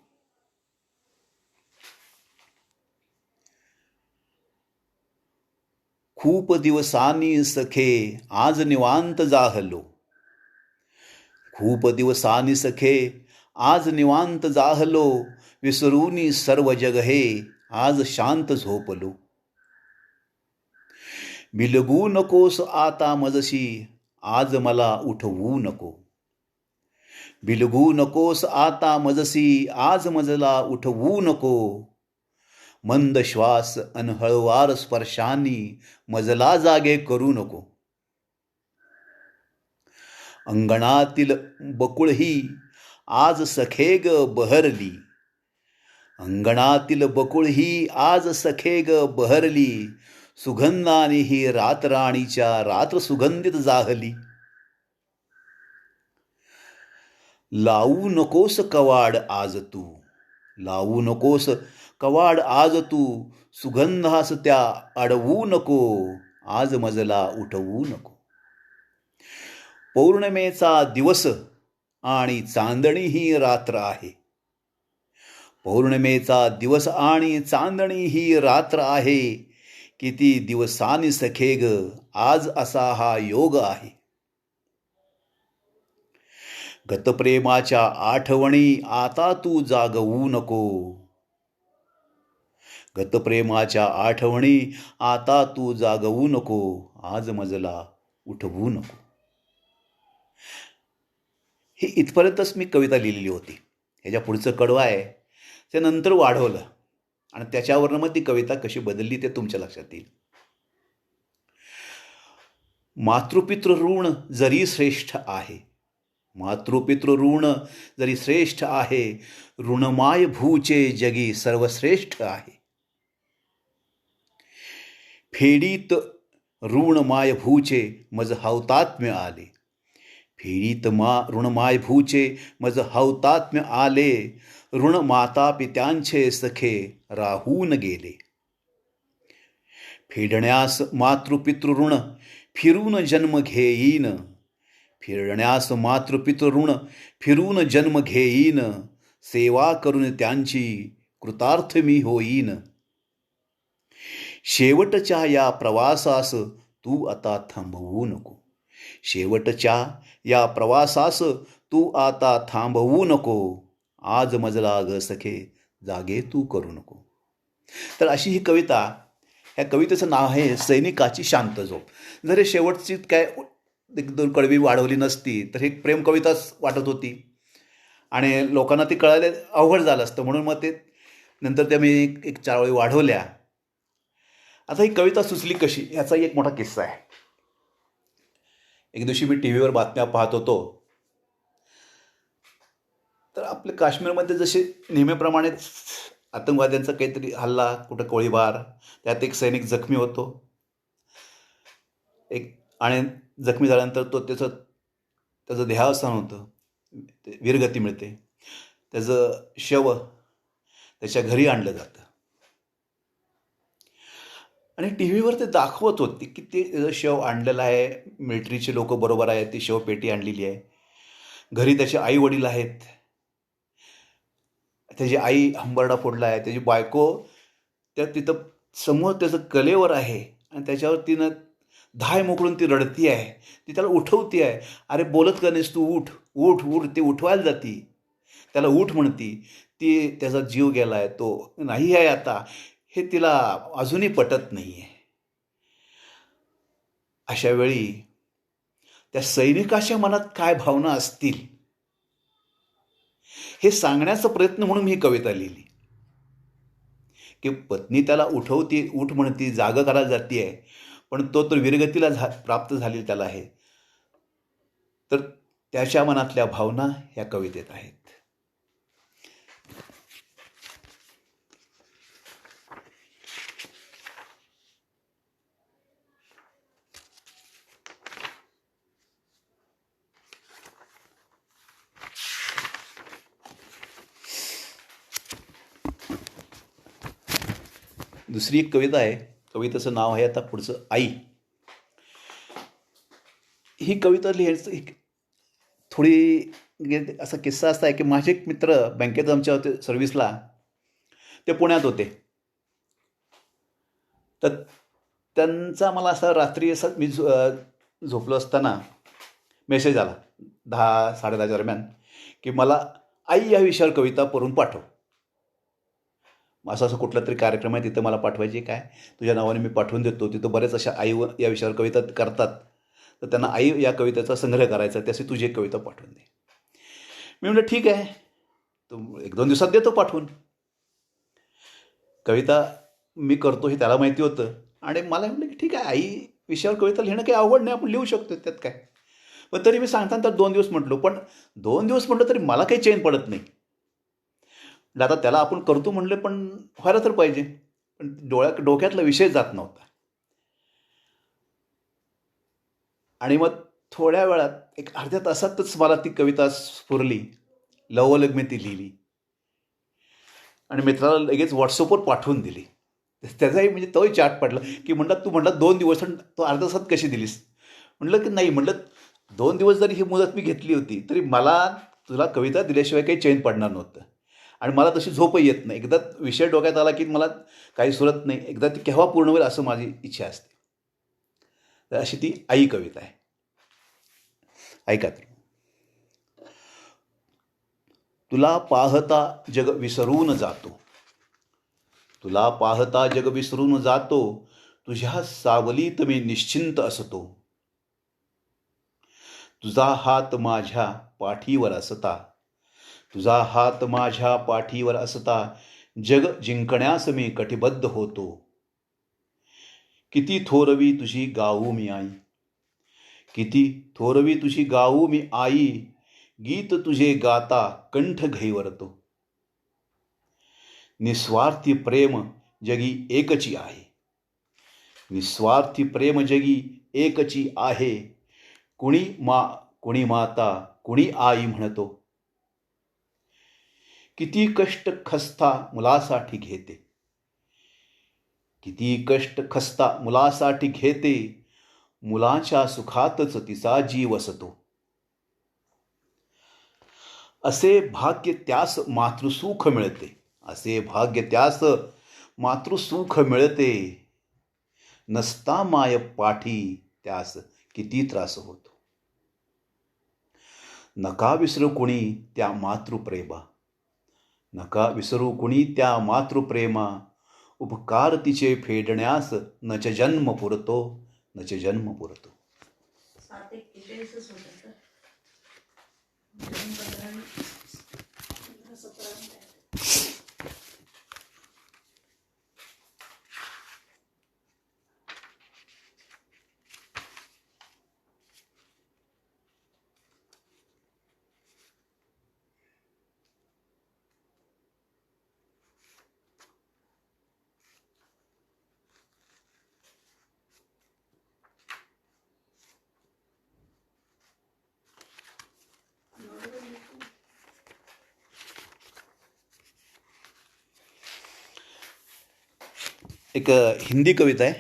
खूप दिवसांनी सखे आज निवांत जाहलो. खूप दिवसांनी सखे आज निवांत जाहलो. विसरूनी सर्व जग हे आज शांत झोपलो. बिलगू नकोस आता मजशी आज मला उठवू नको. बिलगू नकोस आता मजसी आज मजला उठवू नको. मंद श्वास अन हळवार स्पर्शांनी मजला जागे करू नको. अंगणातील बकुळही आज सखे ग बहरली. अंगणातील बकुळही आज सखे ग बहरली. सुगंधाने ही रातराणीच्या रात्र सुगंधित जाहली. लावू नकोस कवाड आज तू. लावू नकोस कवाड आज तू. सुगंधास त्या अडवू नको. आज मजला उठवू नको. पौर्णिमेचा दिवस आणि चांदणी ही रात्र आहे. पौर्णिमेचा दिवस आणि चांदणी ही रात्र आहे. किती दिवसांनी सखे ग आज असा हा योग आहे. गतप्रेमाच्या आठवणी आता तू जागवू नको. गतप्रेमाच्या आठवणी आता तू जागवू नको. आज मजला उठवू नको. हे इथपर्यंतच मी कविता लिहिलेली होती. ह्याच्या पुढचं कडवं आहे ते नंतर वाढवलं आणि त्याच्यावरनं मग ती कविता कशी बदलली ते तुमच्या लक्षात येईल. मातृपितृ ऋण जरी श्रेष्ठ आहे. मातृपितृ ऋण जरी श्रेष्ठ आहे. ऋणमाय भूचे जगी सर्वश्रेष्ठ आहे. फेडीत ऋण माय भूचे मज हौतात्म्य आले. फेडीत ऋण माय भूचे मज हौतात्म्य आले. ऋण माता पित्यांचे सखे राहून गेले. फेडण्यास मातृपितृ ऋण फिरून जन्म घेईन. फिरण्यास मातृपितृ ऋण फिरून जन्म घेईन. सेवा करून त्यांची कृतार्थ मी होईन. शेवटच्या या प्रवासास तू आता थांबवू नको. शेवटच्या या प्रवासास तू आता थांबवू नको. आज मजला ग सखे जागे तू करू नको. तर अशी ही कविता, ह्या कवितेचं नाव आहे सैनिकाची शांत झोप. जर हे शेवटची काय एक दोन कडवी वाढवली नसती तर ही प्रेम कविताच वाटत होती आणि लोकांना ती कळायला अवघड झालं असतं. म्हणून मग ते नंतर त्या मी एक चार वेळी वाढवल्या. आता ही कविता सुचली कशी ह्याचाही एक मोठा किस्सा आहे. एक दिवशी मी टी व्हीवर बातम्या पाहत होतो तर आपल्या काश्मीरमध्ये जसे नेहमीप्रमाणेच आतंकवाद्यांचा काहीतरी हल्ला, कुठं गोळीबार, त्यात एक सैनिक जखमी होतो. एक आणि जखमी झाल्यानंतर तो त्याचं देहावसान होतं, वीरगती मिळते. त्याचं शव त्याच्या घरी आणलं जातं आणि टी व्हीवर ते दाखवत होते की ते त्याचं शव आणलेलं आहे, मिलिटरीचे लोक बरोबर आहेत, ती शवपेटी आणलेली आहे, घरी त्याचे आई वडील आहेत, त्याची आई हंबरडा फोडला आहे, त्याची बायको तिथं समोर त्याचं कलेवर आहे आणि त्याच्यावर तिनं धाय मोकळून ती रडती आहे, ती त्याला उठवती आहे. अरे बोलत का नाहीस तू, उठ उठ उठ. ती उठवायला जाती, त्याला उठ म्हणती. ती त्याचा जीव गेला आहे, तो नाही आहे आता, हे तिला अजूनही पटत नाही आहे. अशा वेळी त्या सैनिकाच्या मनात काय भावना असतील हे सांगण्याचा प्रयत्न म्हणून मी ही कविता लिहिली. की पत्नी त्याला उठवती, उठ म्हणती, जागं करायला जाती आहे, पण तो तर वीरगतीला प्राप्त झालेला त्याला आहे. तर त्याच्या मनातल्या भावना ह्या कवितेत आहेत. दुसरी एक कविता आहे, कवितेचं नाव आहे आता पुढचं आई. ही कविता लिहायचं थोडी असा किस्सा असा आहे की माझे एक मित्र बँकेत आमच्या होते सर्व्हिसला, ते पुण्यात होते. तर त्यांचा मला असा रात्री असा मी झोपलो असताना मेसेज आला 10-10:30 दरम्यान की मला आई या विषयावर कविता करून पाठव. असं असं कुठला तरी कार्यक्रम आहे, तिथं मला पाठवायची, काय तुझ्या नावाने मी पाठवून देतो. तिथं बरेच अशा आई या विषयावर कविता करतात, तर त्यांना आई या कवितेचा संग्रह करायचा, त्याची तुझी एक कविता पाठवून दे. मी म्हटलं ठीक आहे, तो 1-2 दिवसात देतो पाठवून. कविता मी करतो हे त्याला माहिती होतं आणि मला म्हटलं की ठीक आहे, आई विषयावर कविता लिहिणं काही अवघड नाही, आपण लिहू शकतो, त्यात काय. पण तरी मी सांगताना तर 2 दिवस म्हटलो, पण 2 दिवस म्हटलं तरी मला काही चैन पडत नाही. आता त्याला आपण करतो म्हणले, पण व्हायला तर पाहिजे. पण डोक्यातला विषय जात नव्हता. आणि मग थोड्या वेळात एक अर्ध्या तासातच मला ती कविता स्फुरली, लवलग मी ती लिहिली आणि मित्राला लगेच व्हॉट्सअपवर पाठवून दिली. त्याचाही म्हणजे तोही चाट पडला की म्हणला तू म्हणला 2 दिवस आणि तो अर्ध्या तासात कशी दिलीस. म्हटलं की नाही, म्हटलं 2 दिवस जरी ही मुदत मी घेतली होती तरी मला तुला कविता दिल्याशिवाय काही चैन पडणार नव्हतं आणि मला तशी झोपही येत नाही. एकदा विषय डोक्यात आला की मला काही सुरत नाही, एकदा ती केव्हा पूर्ण होईल असं माझी इच्छा असते. तर अशी ती आई कविता आहे. ऐका तर. तुला पाहता जग विसरून जातो, तुला पाहता जग विसरून जातो, तुझ्या सावलीत मी निश्चिंत असतो. तुझा हात माझ्या पाठीवर असता, तुझा हात माझ्या पाठीवर असता, जग जिंकण्यास मी कटिबद्ध होतो. किती थोरवी तुझी गाऊ मी आई, किती थोरवी तुझी गाऊ मी आई, गीत तुझे गाता कंठ घैवरतो. निस्वार्थी प्रेम जगी एकची आहे, निस्वार्थी प्रेम जगी एकची आहे. कुणी माता कुणी आई म्हणतो. किती कष्ट खस्ता मुलासाठी घेते, किती कष्ट खस्ता मुलासाठी घेते, मुलाच्या सुखातच तिचा जीव असतो. असे भाग्य त्यास मातृसुख मिळते, असे भाग्य त्यास मातृसुख मिळते. नसता माय पाठी त्यास किती त्रास होतो. नका विसरू कुणी त्या मातृप्रेमा, नका विसरू कुणी त्या मातृप्रेमा. उपकार तिचे फेडण्यास नच जन्म पुरतो, नच जन्म पुरतो. 7-41 होतं तर. जून 15-17. एक हिंदी कविता आहे.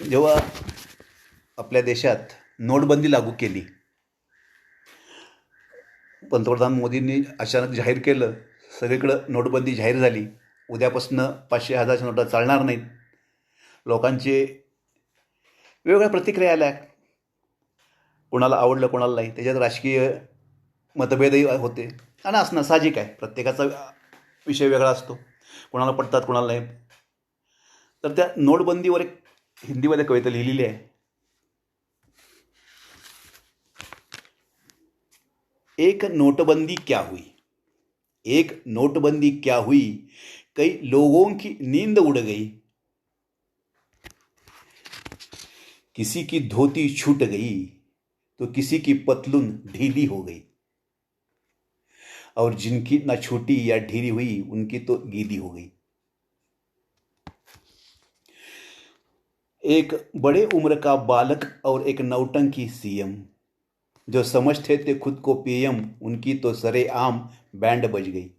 जेव्हा आपल्या देशात नोटबंदी लागू केली, पंतप्रधान मोदींनी अचानक जाहीर केलं, सगळीकडं नोटबंदी जाहीर झाली. उद्यापासनं 500-1000च्या नोटा चालणार नाहीत. लोकांचे वेगवेगळ्या प्रतिक्रिया आल्या. कोणाला आवडलं, कोणाला नाही. त्याच्यात राजकीय मतभेदही होते आणि असणं साहजिक आहे. प्रत्येकाचा विषय वेगळा असतो. कोणाला पटतात, कोणाला नाही. तर त्या नोटबंदीवर एक हिंदीमध्ये कविता लिहिलेली आहे. एक नोटबंदी क्या हुई, एक नोटबंदी क्या हुई, कई लोगों की नींद उड़ गई, किसी की धोती छूट गई तो किसी की पतलून ढीली हो गई, और जिनकी ना छूटी या ढीली हुई उनकी तो गीली हो गई. एक बड़े उम्र का बालक और एक नौटंकी सीएम, जो समझते थे खुद को पीएम, उनकी तो सरेआम बैंड बज गई.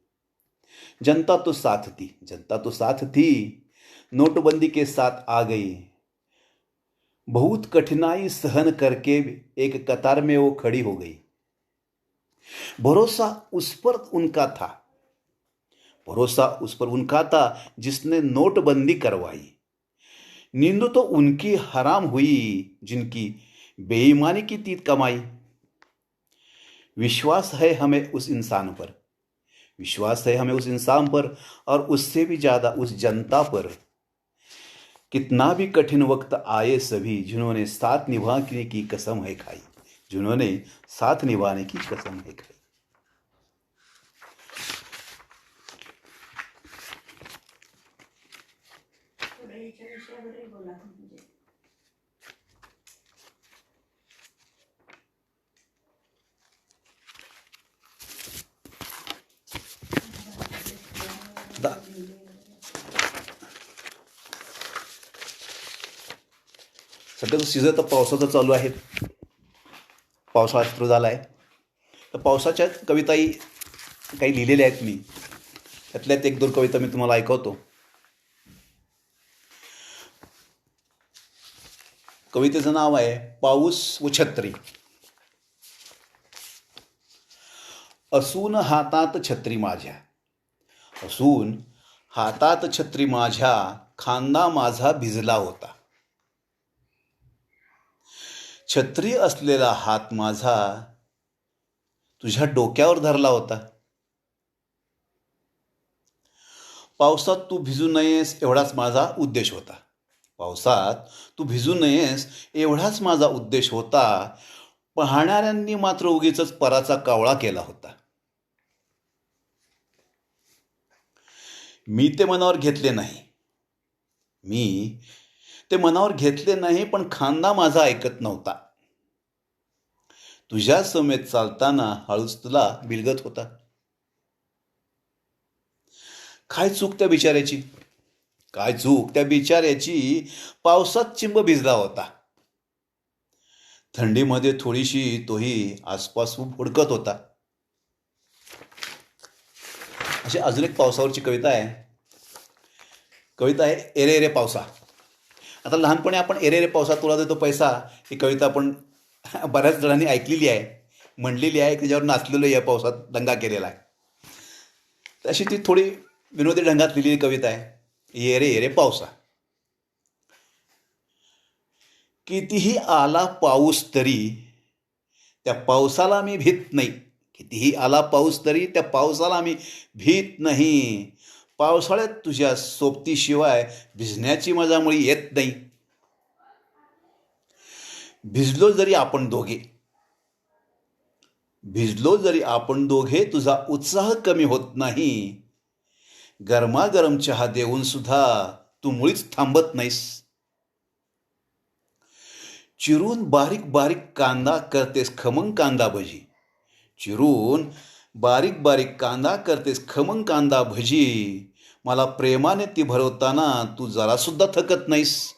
जनता तो साथ थी, जनता तो साथ थी, नोटबंदी के साथ आ गई. बहुत कठिनाई सहन करके एक कतार में वो खड़ी हो गई. भरोसा उस पर उनका था, भरोसा उस पर उनका था जिसने नोटबंदी करवाई. नींद तो उनकी हराम हुई जिनकी बेईमानी की थी कमाई. विश्वास है हमें उस इंसान पर, विश्वास है हमें उस इंसान पर, और उससे भी ज़्यादा उस जनता पर. कितना भी कठिन वक्त आए सभी, जिन्होंने साथ निभाने की कसम है खाई, जिन्होंने साथ निभाने की कसम है खाई. पुढे याच्या विषयावरही बोला म्हणजे. दा- सध्याचं सीझन तर पावसाचं चालू आहे. पावसाळा सुरू झाला आहे. तर पावसाच्या कविताही काही लिहिलेल्या आहेत मी. त्यातल्यात एक दोन कविता मी तुम्हाला ऐकवतो. कवितेचं नाव आहे पाऊस व छत्री. असून हातात छत्री माझ्या, असून हातात छत्री माझ्या, खांदा माझा भिजला होता. छत्री असलेला हात माझा तुझ्या डोक्यावर धरला होता. पावसात तू भिजू नयेस एवढाच माझा उद्देश होता. पावसात तू भिजू नयेस एवढाच माझा उद्देश होता. पाहणाऱ्यांनी मात्र उगीच पराचा कावळा केला होता. मी ते मनावर घेतले नाही, मी ते मनावर घेतले नाही, पण खांदा माझा ऐकत नव्हता. तुझ्या समेत चालताना हळूच तुला बिलगत होता. काय चूक त्या बिचाऱ्याची, काय चूक त्या बिचाऱ्याची, पावसात चिंब भिजला होता. थंडीमध्ये थोडीशी तोही आसपास हुडकत होता. अशी अजून एक पावसावरची कविता आहे. कविता आहे एरे एरे पावसा. आता लहानपणी आपण एरे एरे पावसा तुला देतो पैसा, ही कविता आपण बऱ्याच जणांनी ऐकलेली आहे, म्हणलेली आहे. त्याच्यावर नाचलेलो या पावसात दंगा केलेला आहे. तशी ती थोडी विनोदी ढंगात लिहिलेली कविता आहे. एरे एरे पावसा. कितीही आला पाऊस तरी त्या पावसाला मी भीत नाही, कितीही आला पाऊस तरी त्या पावसाला मी भीत नाही. पावसाळ्यात तुझ्या सोबतीशिवाय भिजण्याची मजा मुळी येत नाही. भिजलो जरी आपण दोघे, भिजलो जरी आपण दोघे, तुझा उत्साह कमी होत नाही. गरमागरम चहा देऊन सुद्धा तू मुळीच थांबत नाहीस. चिरून बारीक बारीक कांदा करतेस खमंग कांदा भजी, चिरून बारीक बारीक कांदा करतेस खमंग कांदा भजी. मला प्रेमाने ती भरवताना तू जरासुद्धा थकत नाहीस.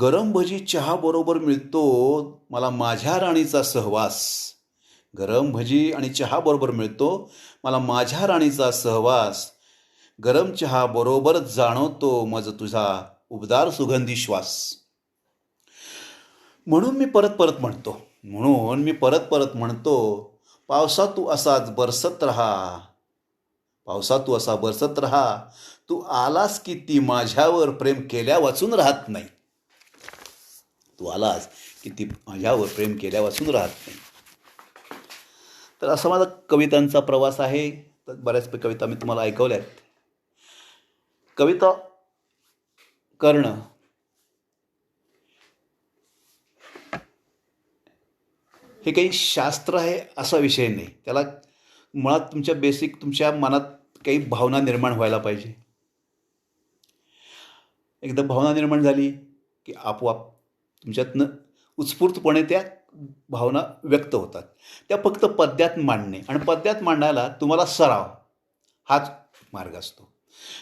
गरम भजी चहा बरोबर मिळतो मला माझ्या राणीचा सहवास, गरम भजी आणि चहा बरोबर मिळतो मला माझ्या राणीचा सहवास. गरम चहा बरोबर जाणवतो मज तुझा उबदार सुगंधी श्वास. म्हणून मी परत परत म्हणतो पावसात तू असाच बरसत राहा. पावसात तू असा बरसत राहा. तू आलास की ती माझ्यावर प्रेम केल्या वाचून राहत नाही. तू आलास की ती माझ्यावर प्रेम केल्या वाचून राहत नाही. तर असा माझा कवितांचा प्रवास आहे. तर बऱ्याच कविता मी तुम्हाला ऐकवल्या आहेत. कविता करणं हे काही शास्त्र आहे असा विषय नाही. त्याला मुळात तुमच्या बेसिक तुमच्या मनात काही भावना निर्माण व्हायला पाहिजे. एकदा भावना निर्माण झाली की आपोआप तुमच्यातनं उत्स्फूर्तपणे त्या भावना व्यक्त होतात. त्या फक्त पद्यात मांडणे आणि पद्यात मांडायला तुम्हाला सराव हाच मार्ग असतो.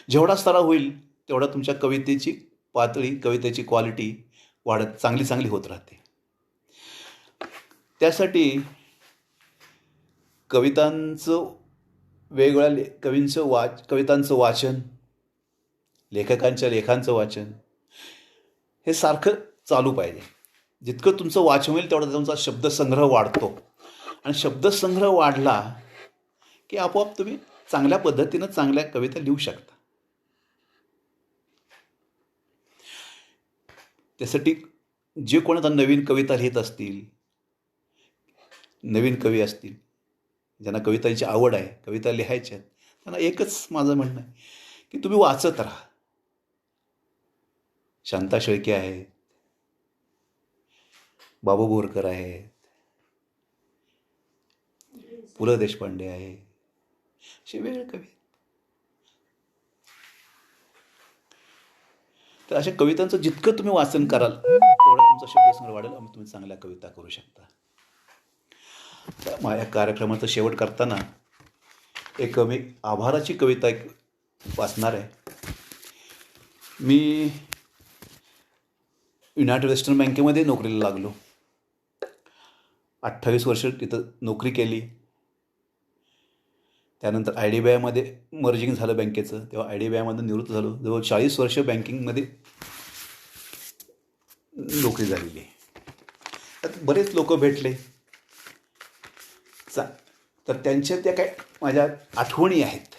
जेवढा सराव होईल तेवढा तुमच्या कवितेची पातळी कवितेची क्वालिटी वाढत चांगली होत राहते. त्यासाठी कवितांचं वेगवेगळ्या कवितांचं वाचन, लेखकांच्या लेखांचं वाचन हे सारखं चालू पाहिजे. जितकं तुमचं वाचन होईल तेवढा तुमचा शब्दसंग्रह वाढतो आणि शब्दसंग्रह वाढला की आपोआप तुम्ही चांगल्या पद्धतीनं चांगल्या कविता लिहू शकता. त्यासाठी जे कोण आता नवीन कविता लिहित असतील, नवीन कवी असतील, ज्यांना कवितांची आवड आहे, कविता लिहायच्या आहेत, त्यांना एकच माझं म्हणणं आहे की तुम्ही वाचत राहा. शांता शेळके आहेत, बाबू बोरकर आहेत, पु ल देशपांडे आहे, असे वेगळे कवी. तर अशा कवितांचं जितकं तुम्ही वाचन कराल तेवढा तुमचा शब्दसंग्रह वाढेल आणि तुम्ही चांगल्या कविता करू शकता. तर माझ्या कार्यक्रमाचा शेवट करताना एक मी आभाराची कविता एक वाचणार आहे. मी युनायटेड वेस्टर्न बँकेमध्ये नोकरीला लागलो. 28 वर्ष तिथं नोकरी केली. त्यानंतर आय डी बी आयमध्ये मर्जिंग झालं बँकेचं, तेव्हा आय डी बी आयमधून निवृत्त झालो. जवळ 40 वर्ष बँकिंगमध्ये नोकरी झालेली आहे. त्यात बरेच लोक भेटले तर त्यांच्या त्या काय माझ्या आठवणी आहेत.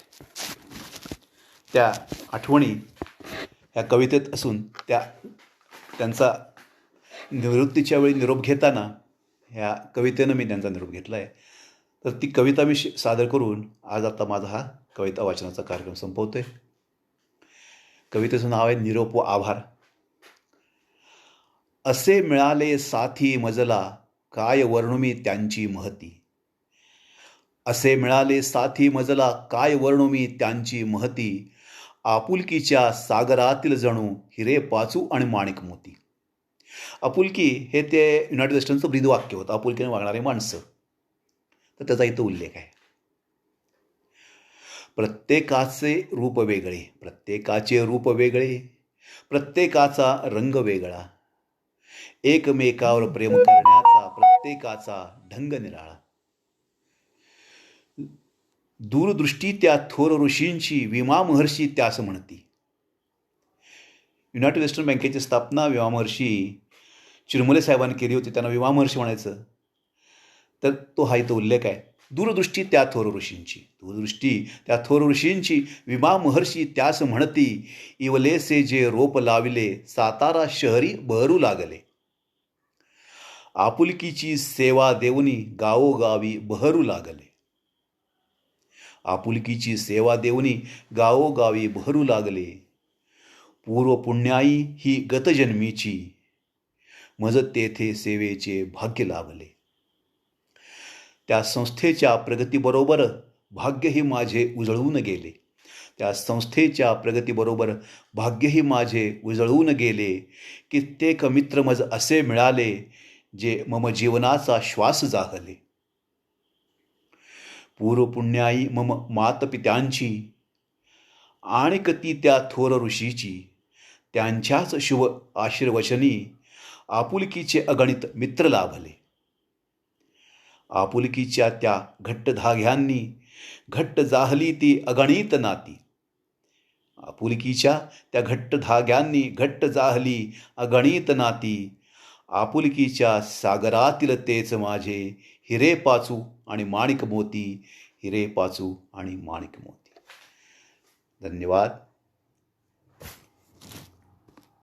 त्या आठवणी ह्या कवितेत असून त्यांचा निवृत्तीच्या वेळी निरोप घेताना ह्या कवितेनं मी त्यांचा निरोप घेतला आहे. तर ती कविता मी सादर करून आज आता माझा हा कविता वाचनाचा कार्यक्रम संपवतो आहे. कवितेचं नाव आहे निरोप व आभार. असे मिळाले साथी मजला काय वर्णू मी त्यांची महती. असे मिळाले साथी मजला काय वर्णू मी त्यांची महती. आपुलकीच्या सागरातील जणू हिरे पाचू आणि माणिक मोती. आपुलकी हे ते युनायटेड वेस्टर्नचं ब्रीदवाक्य होतं, आपुलकीने वागणारे माणसं. तर त्याचा इथं उल्लेख आहे. प्रत्येकाचे रूप वेगळे, प्रत्येकाचे रूप वेगळे, प्रत्येकाचा रंग वेगळा, एकमेकावर प्रेम करण्याचा प्रत्येकाचा ढंग निराळा. दूरदृष्टी त्या थोर ऋषींची विमा महर्षी त्यास म्हणती. युनायटेड वेस्टर्न बँकेची स्थापना विमा महर्षी चिरमुले साहेबांनी केली होती. त्यांना विमा महर्षी म्हणायचं. तर तो हा इथं उल्लेख आहे. दूरदृष्टी त्या थोर ऋषींची, दूरदृष्टी त्या थोर ऋषींची विमा महर्षी त्यास म्हणती. इवलेसे जे रोप लाविले सातारा शहरी बहरू लागले. आपुलकीची सेवा देऊनी गावोगावी बहरू लागले. आपुलकीची सेवा देऊनी गावोगावी बहरू लागले. पूर्व पुण्याई ही गतजन्मीची मज तेथे सेवेचे भाग्य लाभले. त्या संस्थेच्या प्रगतीबरोबर भाग्यही माझे उजळून गेले. त्या संस्थेच्या प्रगतीबरोबर भाग्यही माझे उजळून गेले. कित्येक मित्र मज असे मिळाले जे मम जीवनाचा श्वास जाहले. पूर्व पुण्याई मम मातपित्यांची आणिक ती त्या थोर ऋषीची. त्यांच्याच शुभ आशीर्वचनी आपुलकीचे अगणित मित्र लाभले. आपुलकीच्या त्या घट्ट धाग्यांनी घट्ट जाहली ती अगणित नाती. आपुलकीच्या त्या घट्ट धाग्यांनी घट्ट जाहली अगणित नाती. आपुलकीच्या सागरातील तेच माझे हिरे पाचू आणि माणिक मोती. हिरे पाचू आणि माणिक मोती. धन्यवाद.